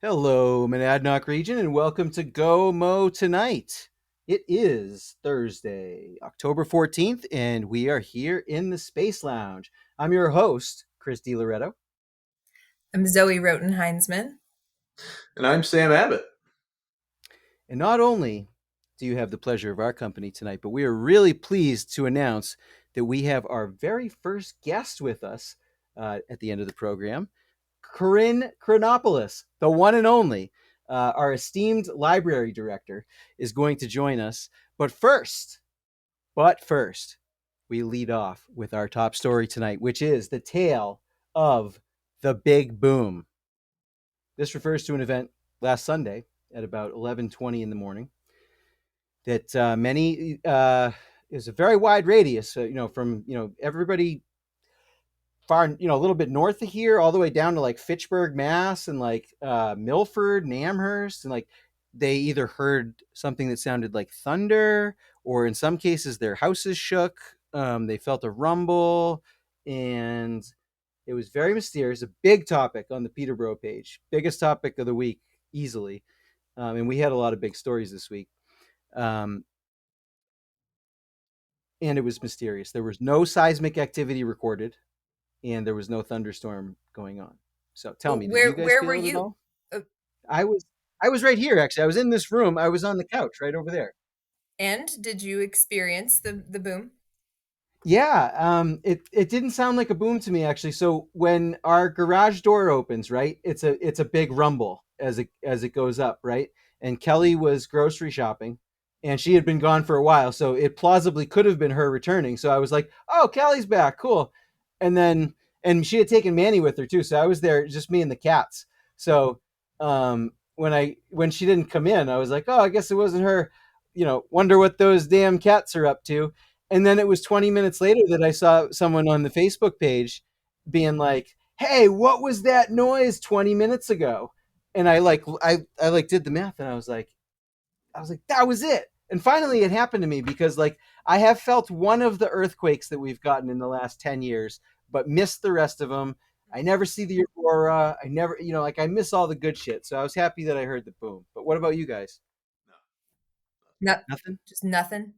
Hello, Monadnock region, and welcome to Go Mo Tonight. It is Thursday, October 14th, and we are here in the Space Lounge. I'm your host, Chris DiLoretto. I'm Zoe Roten-Heinsman. And I'm Sam Abbott. And not only do you have the pleasure of our company tonight, but we are really pleased to announce that we have our very first guest with us at the end of the program, Corinne Chronopoulos, the one and only. Our esteemed library director is going to join us. But first, we lead off with our top story tonight, which is the tale of the big boom. This refers to an event last Sunday at about 11:20 in the morning that is a very wide radius, from everybody far, a little bit north of here, all the way down to like Fitchburg, Mass, and like Milford and Amherst, and like they either heard something that sounded like thunder, or in some cases their houses shook. They felt a rumble, and it was very mysterious. A big topic on the Peterborough page, biggest topic of the week, easily. And we had a lot of big stories this week. Um, and it was mysterious. There was no seismic activity recorded, and there was no thunderstorm going on. So tell me, did you guys Where were feel it at you? all? I was I was right here actually. I was in this room. I was on the couch right over there. And did you experience the boom? Yeah, it didn't sound like a boom to me actually. So when our garage door opens, right, it's a big rumble as it goes up, right? And Kelly was grocery shopping, and she had been gone for a while, so it plausibly could have been her returning. So I was like, "Oh, Kelly's back, cool." And then and she had taken Manny with her too, so I was there, just me and the cats. So when she didn't come in, I was like, "Oh, I guess it wasn't her." Wonder what those damn cats are up to. And then it was 20 minutes later that I saw someone on the Facebook page being like, "Hey, what was that noise 20 minutes ago?" And I did the math, and I was like that was it. And finally it happened to me, because like I have felt one of the earthquakes that we've gotten in the last 10 years, but missed the rest of them. I never see the aurora. I never, like I miss all the good shit. So I was happy that I heard the boom. But what about you guys? Not Nothing? just nothing.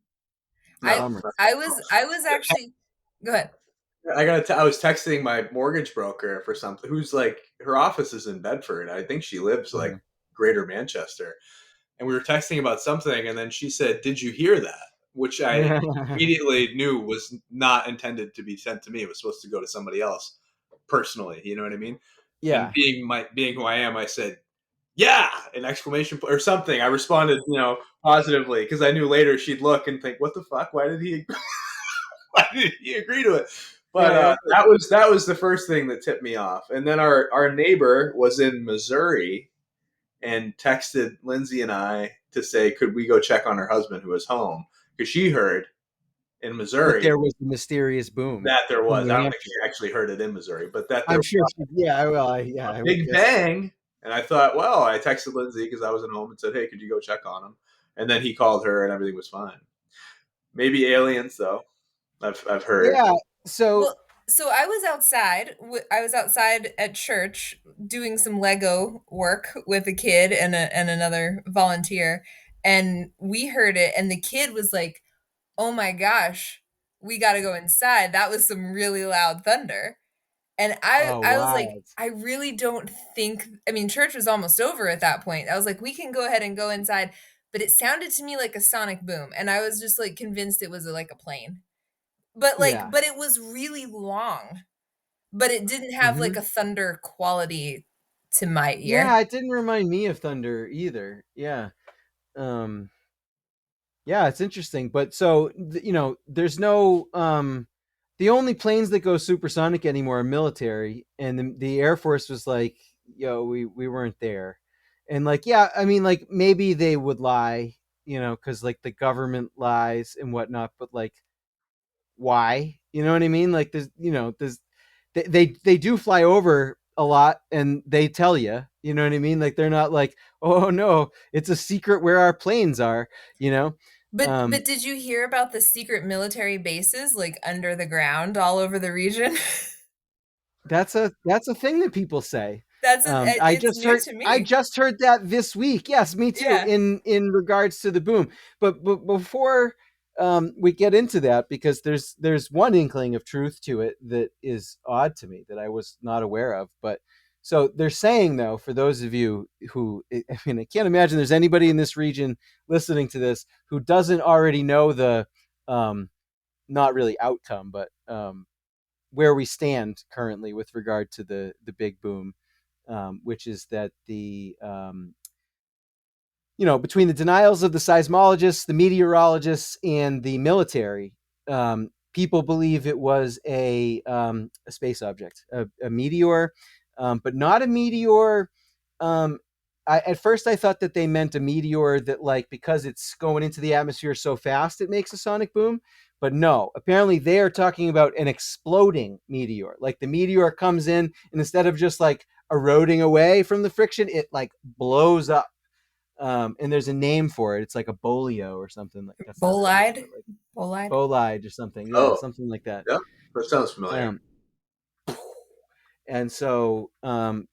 I No, Bummer. I was actually go ahead. I was texting my mortgage broker for something. Who's like her office is in Bedford. I think she lives like Mhm. Greater Manchester, and we were texting about something, and then she said, "Did you hear that?" Which I immediately knew was not intended to be sent to me. It was supposed to go to somebody else personally. You know what I mean? And Yeah. being who I am, I said, "Yeah!" An exclamation or something. I responded, positively because I knew later she'd look and think, "What the fuck? Why did he? Why did he agree to it?" But Yeah. that was the first thing that tipped me off. And then our neighbor was in Missouri and texted Lindsay and I to say, could we go check on her husband who was home, because she heard in That Missouri there was a mysterious boom that there in was. I New don't think she Hampshire. actually heard it in Missouri, but that there I'm was sure she, yeah, well, a I would big guess. bang. And I thought, well, I texted Lindsay because I was at home and said, hey, could you go check on him? And then he called her and everything was fine. Maybe aliens, though. I've heard. Yeah. So, Well, so I was outside. I was outside at church doing some Lego work with a kid and another volunteer, and we heard it. And the kid was like, "Oh my gosh, we got to go inside. That was some really loud thunder." And I oh, I was like, wild. I really don't think, I mean, church was almost over at that point. I was like, we can go ahead and go inside, but it sounded to me like a sonic boom, and I was just like convinced it was like a plane. Yeah. But it was really long, but it didn't have like Hmm. a thunder quality to my Yeah, ear. it didn't remind me of thunder either. Yeah. Um, yeah, it's interesting. But so, there's no, the only planes that go supersonic anymore are military. And the Air Force was like, yo, we weren't there. And like, yeah, I mean, like maybe they would lie, because like the government lies and whatnot, but like, why? You know what I mean? Like there's they do fly over a lot, and they tell you, you know what I mean? Like they're not like, oh no, it's a secret where our planes are, you know? But did you hear about the secret military bases like under the ground all over the region? That's a thing that people say. That's I it's just new heard to I me. just heard that this week. Yes, me too. Yeah. In regards to the boom, but before we get into that, because there's one inkling of truth to it that is odd to me that I was not aware of. But so they're saying, though, for those of you who, I mean, I can't imagine there's anybody in this region listening to this who doesn't already know the not really outcome, but where we stand currently with regard to the big boom, which is that between the denials of the seismologists, the meteorologists, and the military, people believe it was a space object, a meteor, but not a meteor. At first, I thought that they meant a meteor that, like, because it's going into the atmosphere so fast, it makes a sonic boom. But no, apparently they are talking about an exploding meteor. Like the meteor comes in, and instead of just like eroding away from the friction, it like blows up. And there's a name for it. It's like a bolio or something. Like that's not right, Bolide. but like Bolide. bolide or something. Yeah, Oh, something like that. yeah, that sounds familiar. Um, and so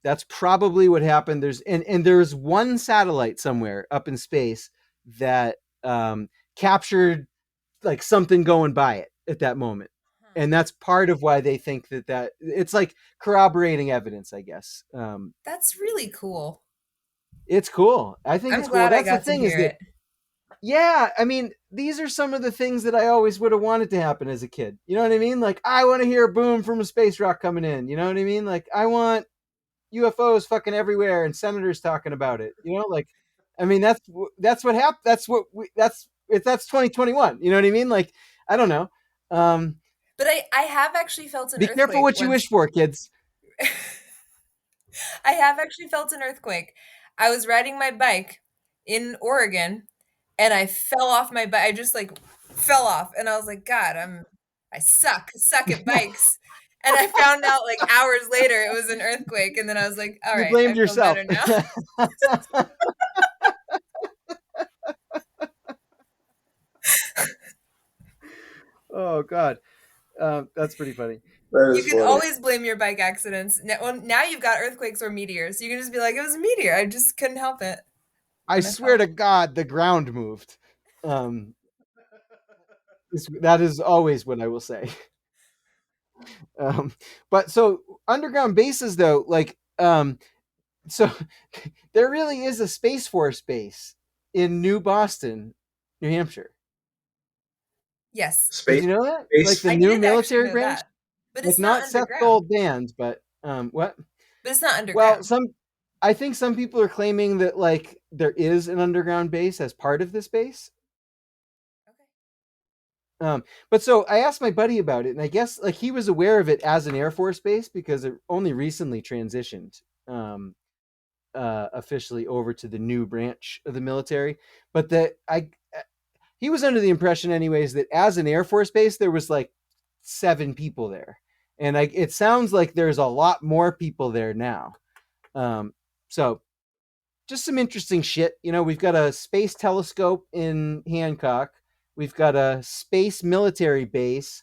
that's probably what happened. There's one satellite somewhere up in space that captured like something going by it at that moment. Huh. And that's part of why they think that it's like corroborating evidence, I guess. That's really cool. It's cool. I think I'm it's cool. glad I That's the got to thing is hear that, it. yeah, I mean, these are some of the things that I always would have wanted to happen as a kid. You know what I mean? Like, I want to hear a boom from a space rock coming in. You know what I mean? Like, I want UFOs fucking everywhere and senators talking about it. You know, like, I mean, that's what happened. That's 2021. You know what I mean? Like, I don't know. Um, But I have actually felt an be careful earthquake what you wish once. for, kids. I have actually felt an earthquake. I was riding my bike in Oregon and I fell off my bike. I just like fell off and I was like, God, I suck at bikes. And I found out like hours later it was an earthquake. And then I was like, all You right, blamed I feel yourself. better now. Oh God, that's pretty funny. That You is can funny. always blame your bike accidents. Now you've got earthquakes or meteors. You can just be like, it was a meteor. I just couldn't help it I when I swear fell. to God, the ground moved. Um, that is always what I will say. But so underground bases, though, like, so there really is a Space Force base in New Boston, New Hampshire. Yes, Did Space, you know that? Like the space. I new did actually military know branch, that. But like it's not not Seth underground. Gold band, but what? But it's not Well, underground. I think some people are claiming that like there is an underground base as part of this base. Okay. But so I asked my buddy about it, and I guess like he was aware of it as an Air Force base because it only recently transitioned officially over to the new branch of the military. But that he was under the impression, anyways, that as an Air Force base there was like 7 people there, and it sounds like there's a lot more people there now. So just some interesting shit. You know, we've got a space telescope in Hancock. We've got a space military base,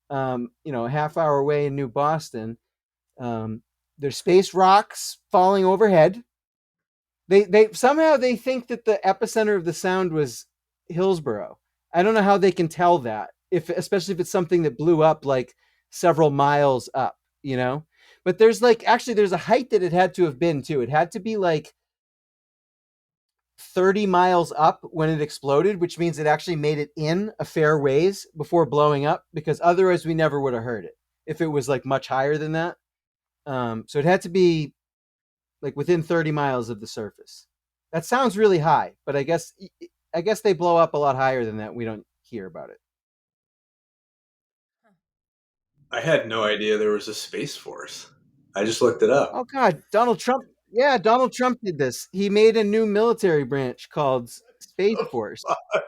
a half hour away in New Boston. There's space rocks falling overhead. They somehow they think that the epicenter of the sound was Hillsborough. I don't know how they can tell that, if especially if it's something that blew up like several miles up, you know. But there's like actually there's a height that it had to have been too. It had to be like 30 miles up when it exploded, which means it actually made it in a fair ways before blowing up, because otherwise we never would have heard it if it was like much higher than that. So it had to be like within 30 miles of the surface. That sounds really high, but I guess they blow up a lot higher than that. We don't hear about it. I had no idea there was a space force. I just looked it up. Oh God, Donald Trump. Yeah, Donald Trump did this. He made a new military branch called Space Oh, Force. fuck.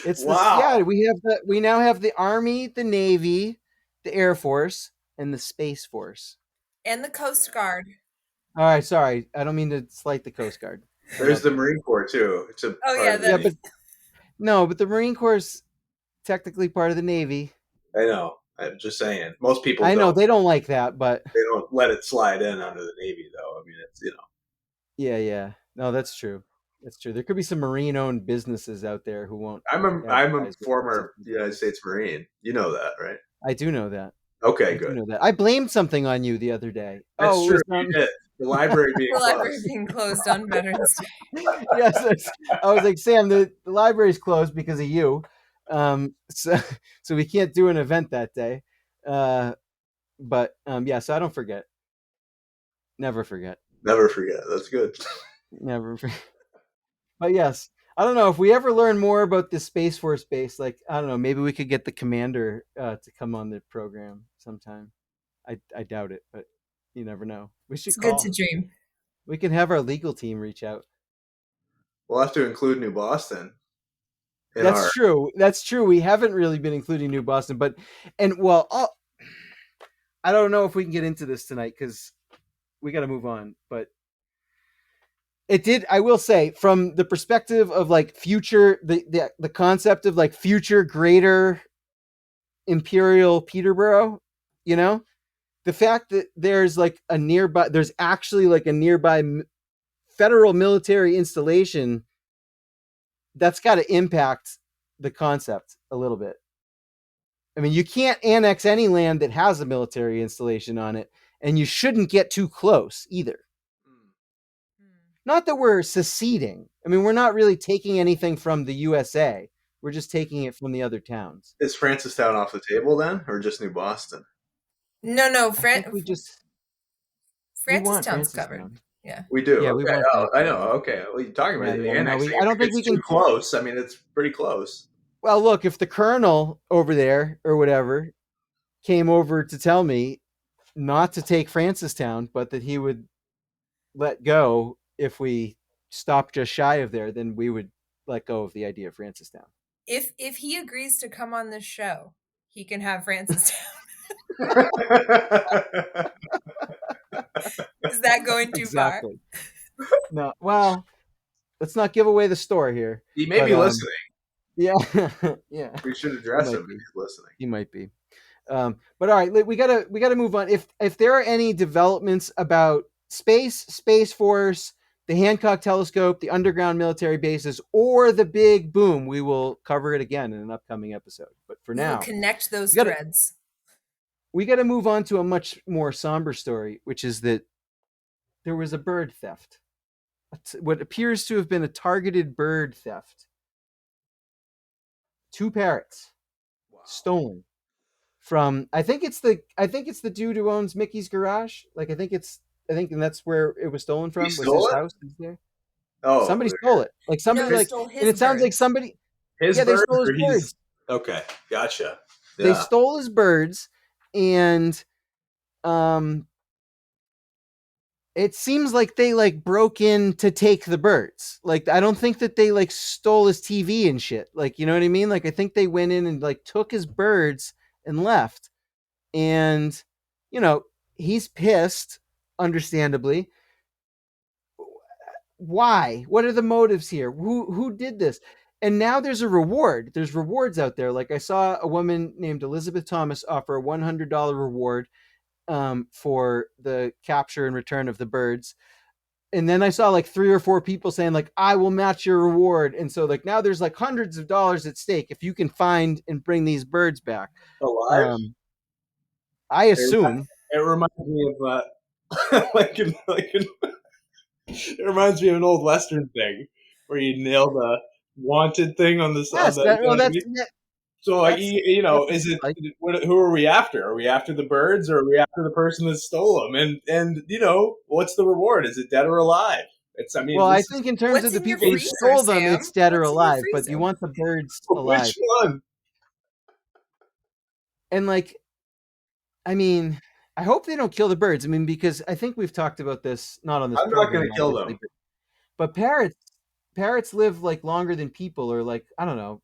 It's this. Yeah, Wow. we now have the Army, the Navy, the Air Force, and the Space Force. And the Coast Guard. All right, sorry, I don't mean to slight the Coast Guard. There's the Marine Corps too. It's a Oh part yeah, of the Yeah, Navy. but no, but the Marine Corps is technically part of the Navy. I know. I'm just saying. Most people I know don't. they don't like that, but They don't let it slide in under the Navy, though. I mean, it's yeah, yeah. No, that's true. That's true. There could be some marine-owned businesses out there who won't I'm a advertise what former something United is. States Marine. You know that, right? I do know that. Okay, I do good. know that. I blamed something on you the other day. That's Oh, it true. was You did. The library being The library closed. being closed on Veterans Day. yes. I was like, Sam, the library's closed because of you. So so we can't do an event that day. But yeah, so I don't forget. Never forget. Never forget. That's good. Never forget. But yes, I don't know if we ever learn more about the Space Force base. Like, I don't know, maybe we could get the commander to come on the program sometime. I doubt it, but you never know. We should It's good to call. dream. We can have our legal team reach out. We'll have to include New Boston in That's our. true. That's true. We haven't really been including New Boston, but and well, I don't know if we can get into this tonight because we got to move on. But it did. I will say, from the perspective of like future, the concept of like future greater imperial Peterborough, you know, the fact that there's actually like a nearby federal military installation, that's got to impact the concept a little bit. I mean, you can't annex any land that has a military installation on it, and you shouldn't get too close either. Not that we're seceding. I mean, we're not really taking anything from the USA. We're just taking it from the other towns. Is Francistown off the table then, or just New Boston? No, I think we want Francistown's covered. Francistown. Yeah. We do. Yeah, we Okay. want Oh, that. I know. Okay. Well, you're talking Yeah, about the yeah. No, annexing. I don't If think we it's can. too close, I mean, it's pretty close. Well, look, if the colonel over there or whatever came over to tell me not to take Francistown, but that he would let go if we stopped just shy of there, then we would let go of the idea of Francistown. If he agrees to come on this show, he can have Francestown. Is that going too far? Exactly. No, well, let's not give away the store here. He may But be listening. yeah, yeah, We should he address might him if be. he's listening. He might be. But all right, we gotta move on. If there are any developments about Space Force, the Hancock Telescope, the underground military bases, or the big boom, we will cover it again in an upcoming episode. But for We will now, connect those we gotta- threads. we got to move on to a much more somber story, which is that there was a bird theft. What appears to have been a targeted bird theft. 2 parrots stolen from I think it's the dude who owns Mickey's Garage. Like and that's where it was stolen from. Was stole his it? house is there? Oh, Somebody stole it. Like somebody No, like stole his and it sounds like birds. somebody his yeah, they birds stole his or he's birds. okay. Gotcha. They Yeah. stole his birds and um it seems like they like broke in to take the birds. Like I don't think that they like stole his TV and shit. Like you know what I mean? Like I think they went in and like took his birds and left. And you know, he's pissed understandably. Why? What are the motives here? Who did this? And now there's a reward. There's rewards out there. Like I saw a woman named Elizabeth Thomas offer a $100 reward for the capture and return of the birds. And then I saw like 3 or 4 people saying like, I will match your reward. And so like now there's like hundreds of dollars at stake if you can find and bring these birds back. Alive? I assume. It reminds me of it reminds me of an old Western thing where you nail the wanted thing on the Yes, you know what I mean? So like that's is it like, who are we after? Are we after the birds or are we after the person that stole them? And what's the reward? Is it dead or alive? It's well, I think in terms What's of the in your people who freezer, stole them, Sam? it's dead or What's in your alive. But you freezer? want the birds alive, which one? and like, I mean, I hope they don't kill the birds. I mean, because I think we've talked about this not on this I'm not program, going to kill obviously, them. but parrots live like longer than people, or like I don't know,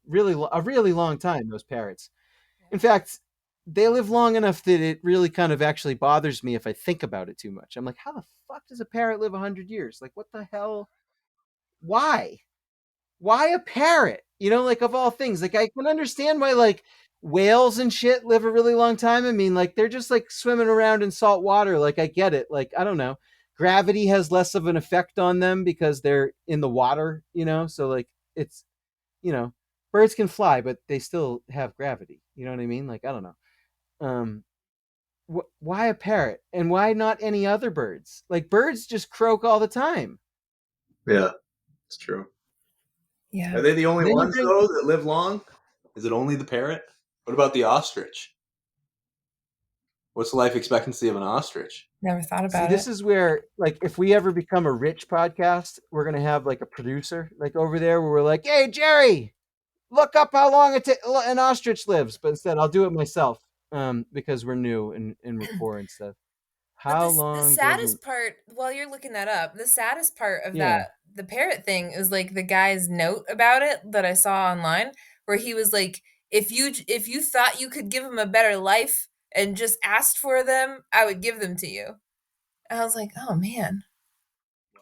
a really long time. Those parrots. In fact, they live long enough that it really kind of actually bothers me if I think about it too much. I'm like, how the fuck does a parrot live 100 years? Like, what the hell? Why? Why a parrot? You know, like of all things, like I can understand why, like whales and shit live a really long time. I mean, like they're just like swimming around in salt water. Like I get it. Like I don't know, gravity has less of an effect on them because they're in the water. So like it's birds can fly, but they still have gravity. You know what I mean? Like I don't know. Um, why a parrot and why not any other birds? Like birds just croak all the time. Yeah, it's true. Yeah. Are they the only Then you ones bring though that live long? Is it only the parrot? What about the ostrich? What's the life expectancy of an ostrich? Never thought See, about this it. is where, like, if we ever become a rich podcast, we're gonna have like a producer, like over there, where we're like, "Hey, Jerry, look up how long an ostrich lives." But instead, I'll do it myself, because we're new and we're poor and stuff. But How the long does an saddest part, while you're looking that up, the saddest part of yeah? the parrot thing is like the guy's note about it that I saw online, where he was like, if you thought you could give him a better life and just asked for them, I would give them to you. And I was like, oh man, Wow.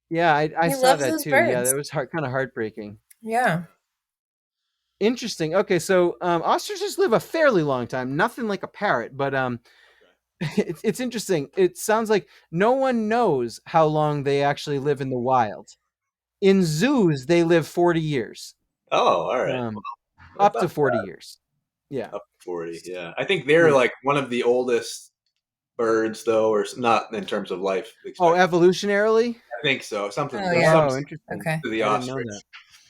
Yeah, I he saw loves that those too. Yeah, birds. that was kind of heartbreaking. Yeah. Interesting. Okay, so ostriches live a fairly long time. Nothing like a parrot, but it's interesting. It sounds like no one knows how long they actually live in the wild. In zoos, they live 40 years, Oh, all right. um, That's up to not 40 years. Yeah, up to 40. Yeah. I think they're yeah. like one of the oldest birds, though, or not in terms of life Oh, expectancy. evolutionarily? I think so. Something Oh there's yeah. some Oh, interesting. Okay. to the I didn't know ostrich. that.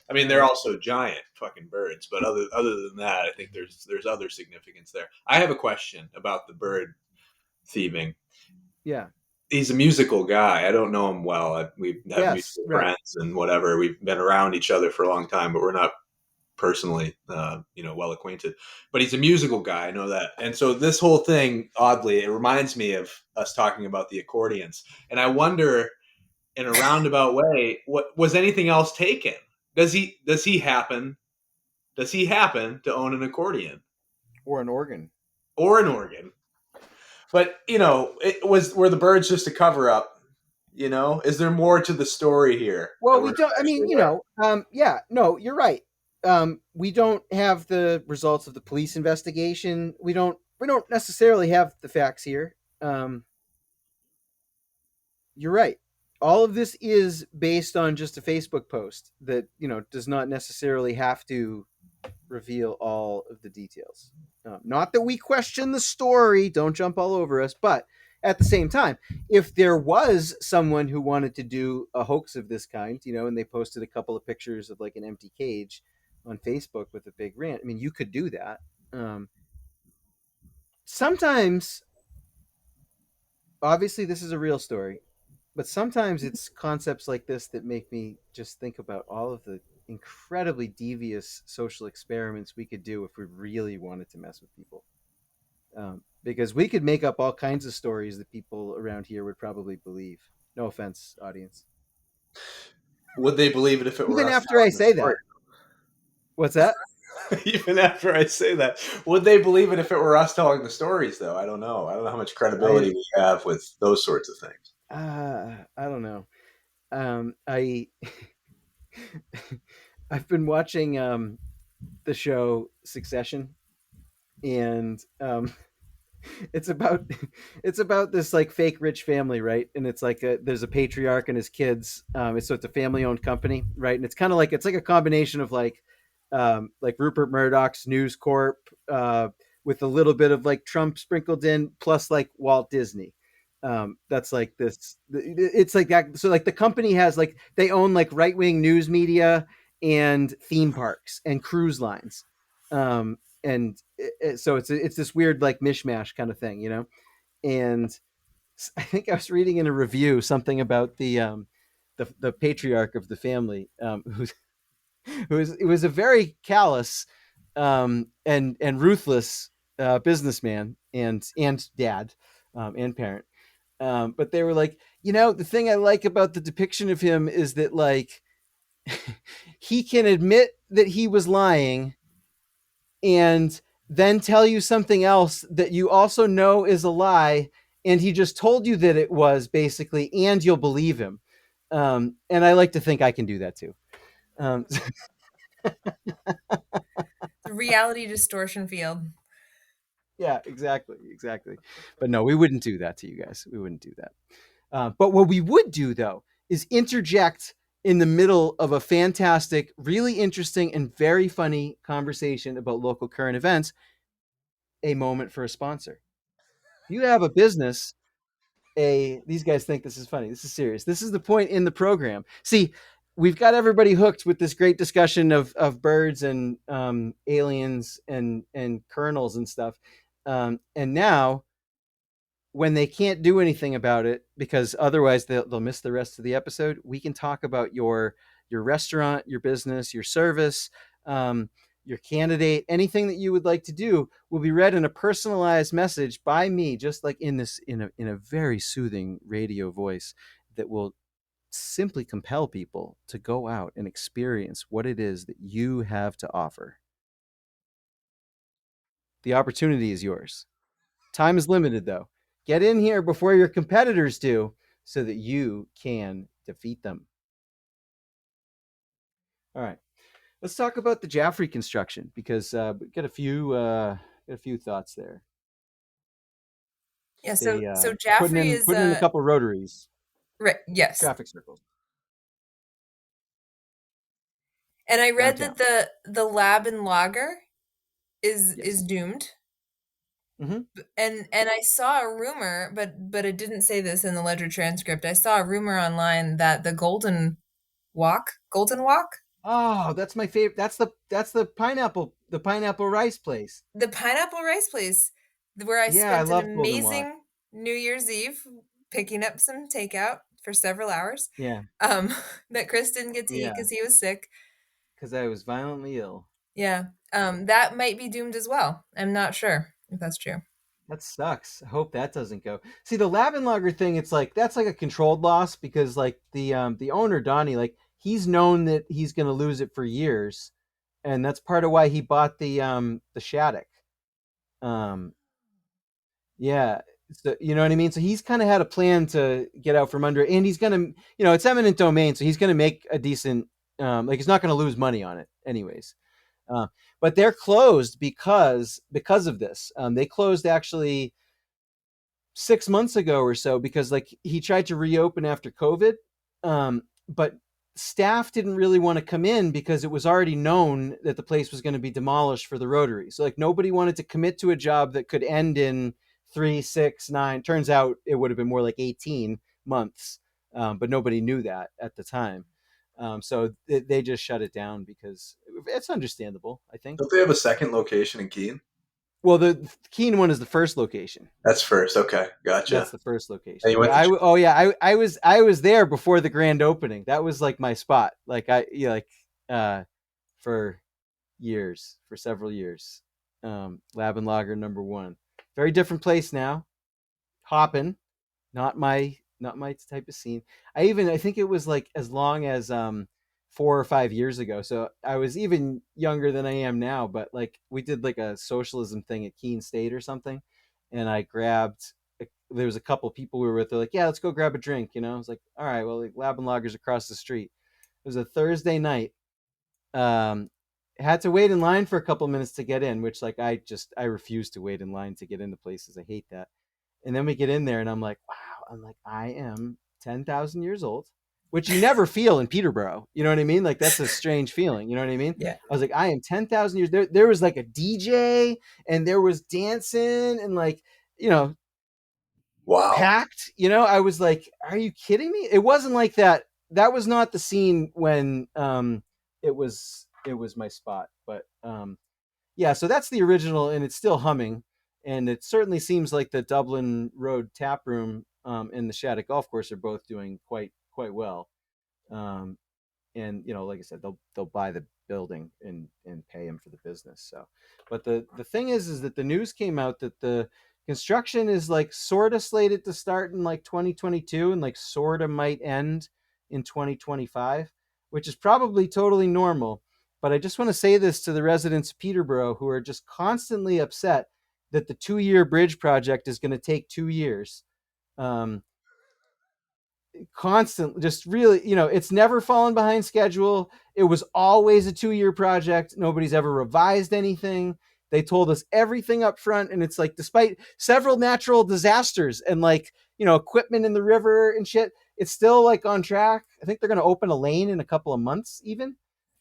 I mean, All they're right. also giant fucking birds, but other than that, I think there's other significance there. I have a question about the bird thieving. Yeah. He's a musical guy. I don't know him well. We have Yes. mutual Right. friends and whatever. We've been around each other for a long time, but we're not personally, well acquainted. But he's a musical guy. I know that. And so this whole thing, oddly, it reminds me of us talking about the accordions. And I wonder, in a roundabout way, what was anything else taken? Does he happen to own an accordion Or an organ. or an organ? But were the birds just a cover up? Is there more to the story here that Well, we're we not don't. I actually mean, aware? yeah. No, you're right. We don't have the results of the police investigation. We don't. We don't necessarily have the facts here. Um, you're right. All of this is based on just a Facebook post that does not necessarily have to reveal all of the details. Not that we question the story, don't jump all over us, but at the same time, if there was someone who wanted to do a hoax of this kind, and they posted a couple of pictures of like an empty cage on Facebook with a big rant, I mean, you could do that. Sometimes, obviously, this is a real story, but sometimes it's concepts like this that make me just think about all of the incredibly devious social experiments we could do if we really wanted to mess with people. Because we could make up all kinds of stories that people around here would probably believe. No offense, audience. Would they believe it if it were Even us after I telling the say story? that, what's that? Even after I say that, would they believe it if it were us telling the stories? Though I don't know. I don't know how much credibility we have with those sorts of things. I don't know. I I've been watching the show Succession, and it's about it's about this like fake rich family, right? And it's like there's a patriarch and his kids. It's a family owned company, right? And it's like a combination of like Rupert Murdoch's News Corp, with a little bit of like Trump sprinkled in, plus like Walt Disney. That's like this. It's like that. So like the company has like they own like right wing news media and theme parks and cruise lines. And so it's this weird like mishmash kind of thing, And I think I was reading in a review something about the patriarch of the family, who was a very callous and ruthless businessman and dad, and parent. But they were like, the thing I like about the depiction of him is that like he can admit that he was lying and then tell you something else that you also know is a lie, and he just told you that it was basically, and you'll believe him. And I like to think I can do that too. Um, It's reality distortion field. Yeah, exactly. But no, we wouldn't do that to you guys. We wouldn't do that. But what we would do though is interject in the middle of a fantastic, really interesting, and very funny conversation about local current events, a moment for a sponsor. If you have a business, these guys think this is funny. This is serious. This is the point in the program. See, we've got everybody hooked with this great discussion of birds and aliens and kernels and stuff. And now when they can't do anything about it because otherwise they'll miss the rest of the episode, we can talk about your restaurant, your business, your service, um, your candidate, anything that you would like to do will be read in a personalized message by me, just like in this in a very soothing radio voice that will simply compel people to go out and experience what it is that you have to offer. The opportunity is yours. Time is limited, though. Get in here before your competitors do so that you can defeat them. All right. Let's talk about the Jaffrey construction because we got a few thoughts there. Yeah, They so Jaffrey is putting in a couple rotaries, right, yes. traffic circles And I read downtown. that the lab and lager is Yes. doomed. Mm-hmm. And I saw a rumor, but it didn't say this in the ledger transcript. I saw a rumor online that the Golden Walk, Oh, that's my favorite. That's the pineapple rice place. the pineapple rice place, where I Yeah, I spent an love Golden Walk. amazing New Year's Eve picking up some takeout for several hours. Yeah, Um, that Chris didn't get to eat yeah, because he was sick. because I was violently ill. Yeah. That might be doomed as well. I'm not sure if that's true. That sucks. I hope that doesn't go. See, the Lager thing, it's like that's like a controlled loss because like the owner Donnie, like he's known that he's going to lose it for years, and that's part of why he bought the Shattuck. Um, yeah, so, you know what I mean. So he's kind of had a plan to get out from under it, and he's gonna, it's eminent domain, so he's gonna make a decent, like he's not gonna lose money on it, anyways. Uh, but they're closed because of this. They closed actually 6 months ago or so because like he tried to reopen after COVID, but staff didn't really want to come in because it was already known that the place was going to be demolished for the Rotary. So like nobody wanted to commit to a job that could end in 3, 6, 9. Turns out it would have been more like 18 months, but nobody knew that at the time. So they just shut it down because it's understandable, I think. Don't they have a second location in Keene? Well, the Keene one is the first location. That's first. Okay, That's gotcha. the first And location. you went Yeah, to I was there before the grand opening. That was like my spot. Like for years, for several years. Lab and Lager #1. Very different place now. Hoppin', not my type of scene. I think it was like as long as 4 or 5 years ago. So I was even younger than I am now, but like we did like a socialism thing at Keene State or something, and I grabbed. There was a couple people we were with. They're like, "Yeah, let's go grab a drink." I was like, "All right, well, like Lab and Lager's across the street." It was a Thursday night. Um, had to wait in line for a couple minutes to get in, which like I refuse to wait in line to get into places. I hate that. And then we get in there and I'm like, wow, I am 10,000 years old, which you never feel in Peterborough. You know what I mean? Like that's a strange feeling. You know what I mean? Yeah. I was like, I am 10,000 years. There was like a DJ and there was dancing and like, you know, wow. packed. I was like, are you kidding me? It wasn't like that. That was not the scene when it was my spot. But yeah, so that's the original, and it's still humming, and it certainly seems like the Dublin Road Tap Room and the Shattuck Golf Course are both doing quite well. Um, and like I said, they'll buy the building and pay him for the business. So, but the thing is that the news came out that the construction is like sort of slated to start in like 2022 and like sort of might end in 2025, which is probably totally normal. But I just want to say this to the residents of Peterborough who are just constantly upset that the 2-year bridge project is going to take 2 years. Um, constant, just really, it's never fallen behind schedule. It was always a 2-year project. Nobody's ever revised anything. They told us everything up front, and it's like, despite several natural disasters and like, equipment in the river and shit, it's still like on track. I think they're going to open a lane in a couple of months even.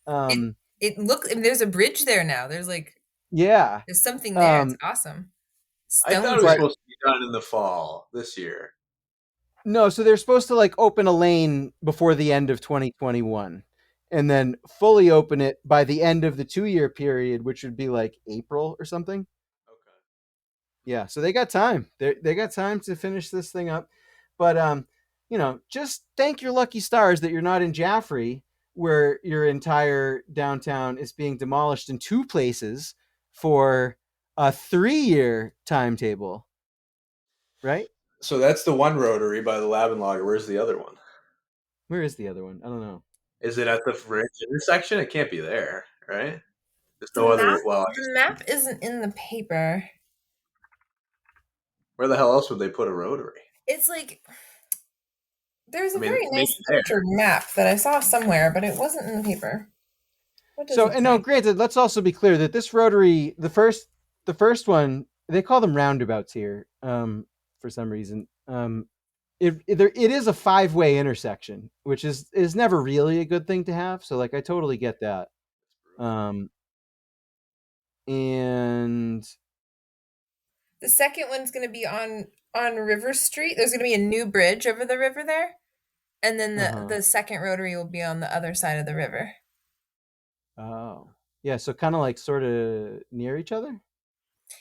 It um it look there's a bridge there now. yeah. There's something there. It's um awesome. I thought it Stones was are but supposed to be done in the fall this year. no, so they're supposed to like open a lane before the end of 2021, and then fully open it by the end of the 2-year period, which would be like April or something. Okay. Yeah, so they got time. They got time to finish this thing up. But just thank your lucky stars that you're not in Jaffrey, where your entire downtown is being demolished in 2 places for a 3-year timetable, right? So that's the one rotary by the Lavender. Where's the other one? Where is the other one? I don't know. Is it at the bridge intersection? It can't be there, right? There's the no map other. Well, I the guess, map isn't in the paper. where the hell else would they put a rotary? It's like there's I a mean, very maybe nice there. pictured map that I saw somewhere, but it wasn't in the paper. What does So, it and no, say? granted, let's also be clear that this rotary, the first one, they call them roundabouts here, for some reason. It is a 5-way intersection, which is never really a good thing to have. So, like, I totally get that. Um, and The second one's going to be on River Street. There's going to be a new bridge over the river there, and then uh-huh. the second rotary will be on the other side of the river. Oh, yeah. So, kind of like sort of near each other.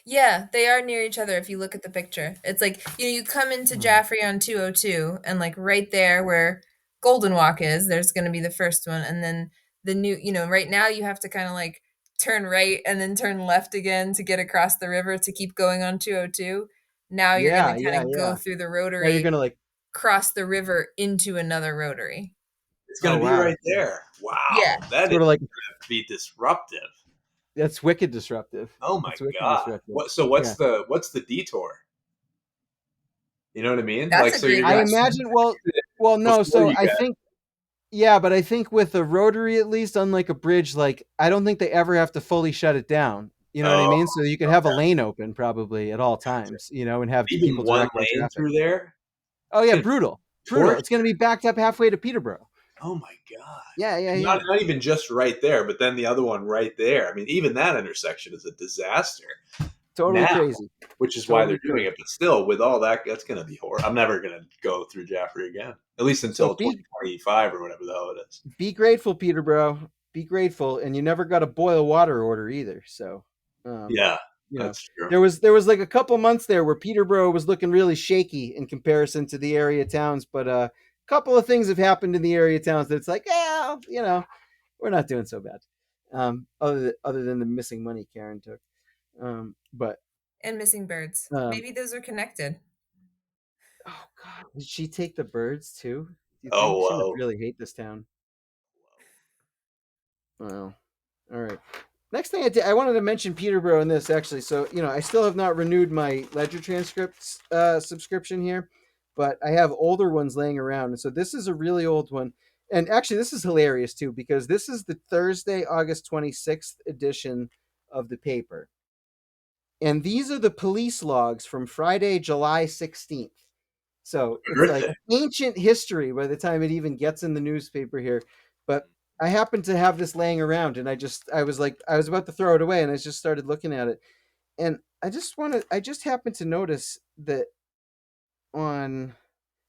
Yeah, they are near each other if you look at the picture. It's like, you come into Hmm. Jaffrey on 202, and like right there where Golden Walk is, there's going to be the first one, and then the new, right now you have to kind of like turn right and then turn left again to get across the river to keep going on 202. Now you're going Yeah, to kind yeah, of go yeah. through the Now you're rotary, gonna like, cross the river into another rotary. It's oh gonna be wow, right there. Yeah. Wow, that is sort of like, gonna be disruptive. that's wicked disruptive. Oh my That's wicked god. disruptive. What? So Yeah. what's the detour? You know what I mean? That's Like, a so you're great I gonna question. imagine. Well, no. before So you I get. think, yeah, but I think with the rotary, at least, unlike a bridge, like, I don't think they ever have to fully shut it down. You know what I Oh, mean? So you could have a lane open probably at all gotcha. times, and have Even people one directing lane traffic. through there. Oh It's yeah, gonna be brutal, brutal. torture. It's going to be backed up halfway to Peterborough. Oh my god. Yeah, yeah, And yeah. not even just right there, but then the other one right there. I mean, even that intersection is a disaster Totally now, crazy. which is why Totally they're doing crazy. it. But still, with all that, that's going to be horrible. I'm never going to go through Jaffrey again, at least So until 2025 or whatever the hell it is. be grateful, Peterborough. Be grateful, and you never got a boil water order either. So, um, Yeah, you know, that's true. there was like a couple months there where Peterborough was looking really shaky in comparison to the area towns, but a couple of things have happened in the area towns that it's like, yeah, we're not doing so bad. Other than the missing money Karen took, but And missing birds. um, Maybe those are connected. oh god, did she take the birds too? Do you think Oh she must well. really hate this town? Well, all right. Next thing I wanted to mention Peterborough in this actually. So I still have not renewed my Ledger transcripts subscription here, but I have older ones laying around, and so this is a really old one. And actually, this is hilarious too because this is the Thursday, August 26th edition of the paper, and these are the police logs from Friday, July 16th. So it's like Terrific. ancient history by the time it even gets in the newspaper here. But I happened to have this laying around, and I was like, I was about to throw it away, and I just started looking at it, and I just happened to notice that on,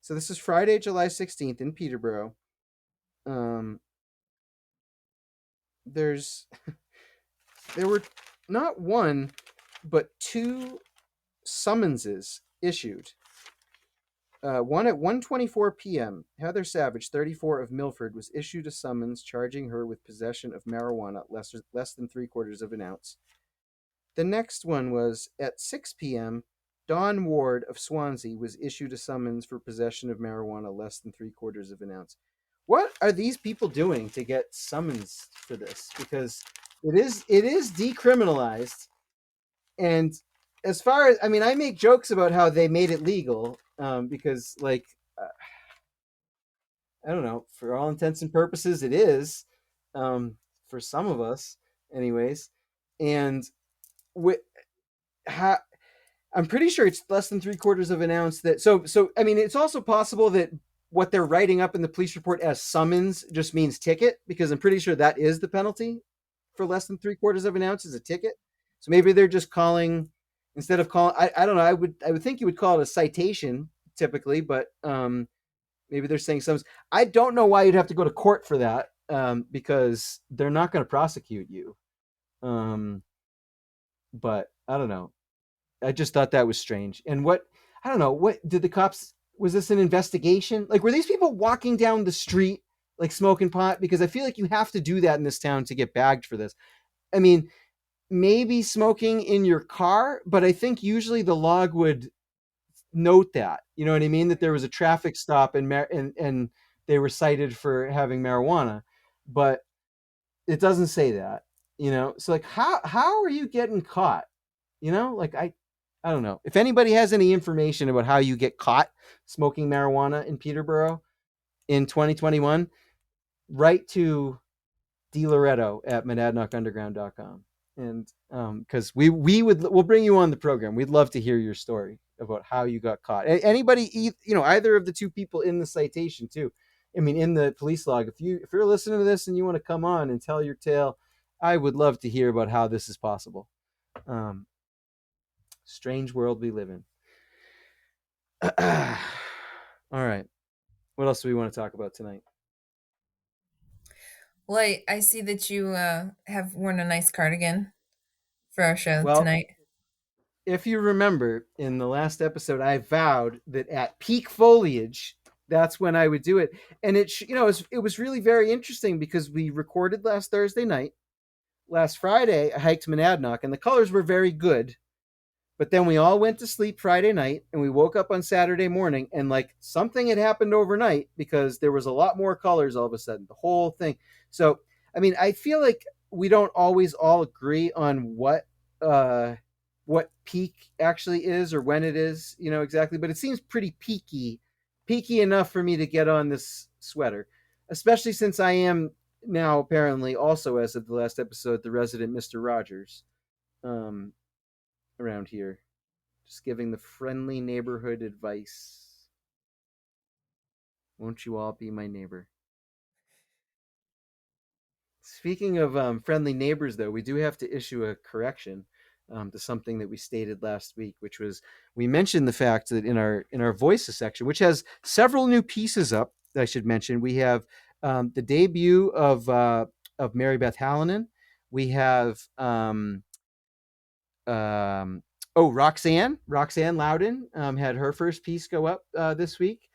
so this is Friday, July 16th in Peterborough. Um, there's there were not one, but 2 summonses issued. One at 1:24 p.m., Heather Savage, 34 of Milford, was issued a summons charging her with possession of marijuana less than 3/4 of an ounce. The next one was at 6 p.m., Dawn Ward of Swansea was issued a summons for possession of marijuana less than 3/4 of an ounce. What are these people doing to get summons for this? Because it is decriminalized, and as far as, I mean, I make jokes about how they made it legal, because like, I don't know. For all intents and purposes, it is, for some of us, anyways. And wi- ha- I'm pretty sure it's less than 3/4 of an ounce. That so. I mean, it's also possible that what they're writing up in the police report as summons just means ticket, because I'm pretty sure that is the penalty for less than 3/4 of an ounce is a ticket. So maybe they're just calling, instead of calling. I don't know. I would think you would call it a citation typically, but maybe they're saying some. I don't know why you'd have to go to court for that, because they're not going to prosecute you. Um, but I don't know. I just thought that was strange. And what, I don't know, what did the cops, was this an investigation? Like, were these people walking down the street like smoking pot? Because I feel like you have to do that in this town to get bagged for this. I mean, maybe smoking in your car, but I think usually the log would note that. You know what I mean? That there was a traffic stop and they were cited for having marijuana, but it doesn't say that. So like, how are you getting caught? Like I don't know. If anybody has any information about how you get caught smoking marijuana in Peterborough in 2021, write to DLoretto@monadnockunderground.com. And because we'll bring you on the program. We'd love to hear your story about how you got caught. Anybody, either of the two people in the citation too. I mean, in the police log. If you're listening to this and you want to come on and tell your tale, I would love to hear about how this is possible. Strange world we live in. All right. What else do we want to talk about tonight? Well, I see that you have worn a nice cardigan for our show Well, tonight. if you remember in the last episode, I vowed that at peak foliage, that's when I would do it. And it was really very interesting because we recorded last Thursday night. Last Friday, I hiked Monadnock, and the colors were very good. But then we all went to sleep Friday night, and we woke up on Saturday morning, and like something had happened overnight because there was a lot more colors all of a sudden, the whole thing. So, I mean, I feel like we don't always all agree on what peak actually is or when it is, exactly. But it seems pretty peaky enough for me to get on this sweater, especially since I am now apparently also, as of the last episode, the resident Mr. Rogers. Um, Around here. Just giving the friendly neighborhood advice. Won't you all be my neighbor? Speaking of friendly neighbors, though, we do have to issue a correction to something that we stated last week, which was we mentioned the fact that in our voices section, which has several new pieces up, I should mention, we have the debut of Mary Beth Hallinan. We have um, Roxanne Loudon had her first piece go up this week.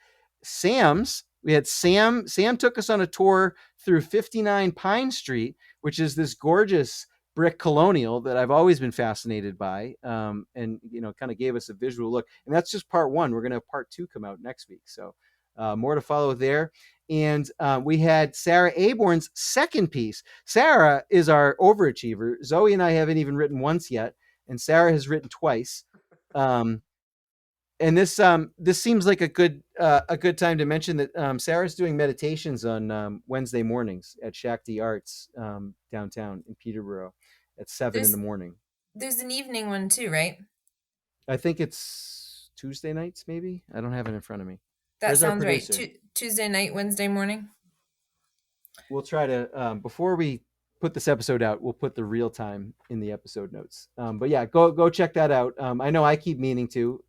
We had Sam took us on a tour through 59 Pine Street, which is this gorgeous brick colonial that I've always been fascinated by, and kind of gave us a visual look. And that's just part one. We're going to have part two come out next week, so more to follow there. And we had Sarah Aborn's second piece. Sarah is our overachiever. Zoe and I haven't even written once yet, and Sarah has written twice. Um, and this seems like a good time to mention that Sarah's doing meditations on Wednesday mornings at Shakti Arts downtown in Peterborough at 7 in There's the morning. there's an evening one too, right? I think it's Tuesday nights, maybe. I don't have it in front of me. That Where's our sounds right. producer? Tuesday night, Wednesday morning. We'll try to before we put this episode out, we'll put the real time in the episode notes. But yeah, go check that out. I know I keep meaning to,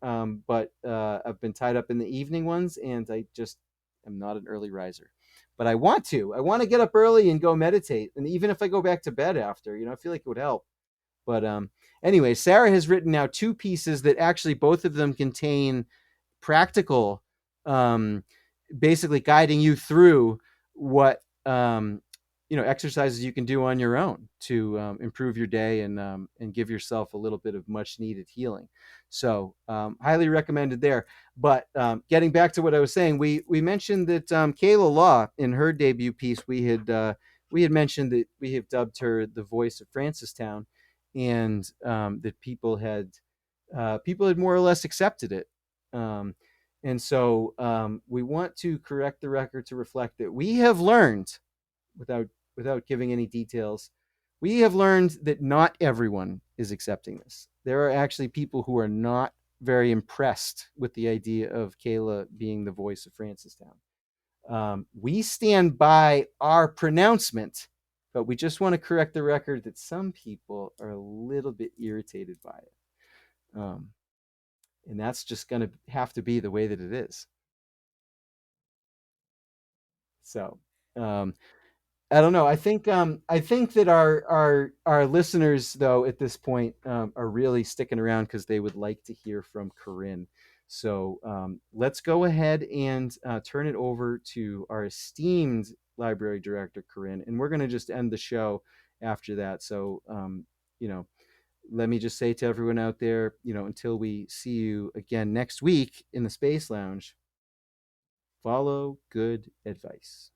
but I've been tied up in the evening ones, and I just am not an early riser. But I want to. I want to get up early and go meditate, and even if I go back to bed after, I feel like it would help. But anyway, Sarah has written now two pieces that actually both of them contain practical, basically guiding you through what exercises you can do on your own to improve your day and give yourself a little bit of much needed healing. So highly recommended there. But getting back to what I was saying, we mentioned that Kayla Law, in her debut piece, we had mentioned that we have dubbed her the voice of Francestown, and that people had more or less accepted it. And so we want to correct the record to reflect that we have learned, without giving any details, we have learned that not everyone is accepting this. There are actually people who are not very impressed with the idea of Kayla being the voice of Francestown. We stand by our pronouncement, but we just want to correct the record that some people are a little bit irritated by it. And that's just going to have to be the way that it is. So, I don't know. I think that our listeners, though, at this point, are really sticking around because they would like to hear from Corinne. So let's go ahead and turn it over to our esteemed library director, Corinne, and we're going to just end the show after that. So you know, let me just say to everyone out there, until we see you again next week in the Space Lounge, follow good advice.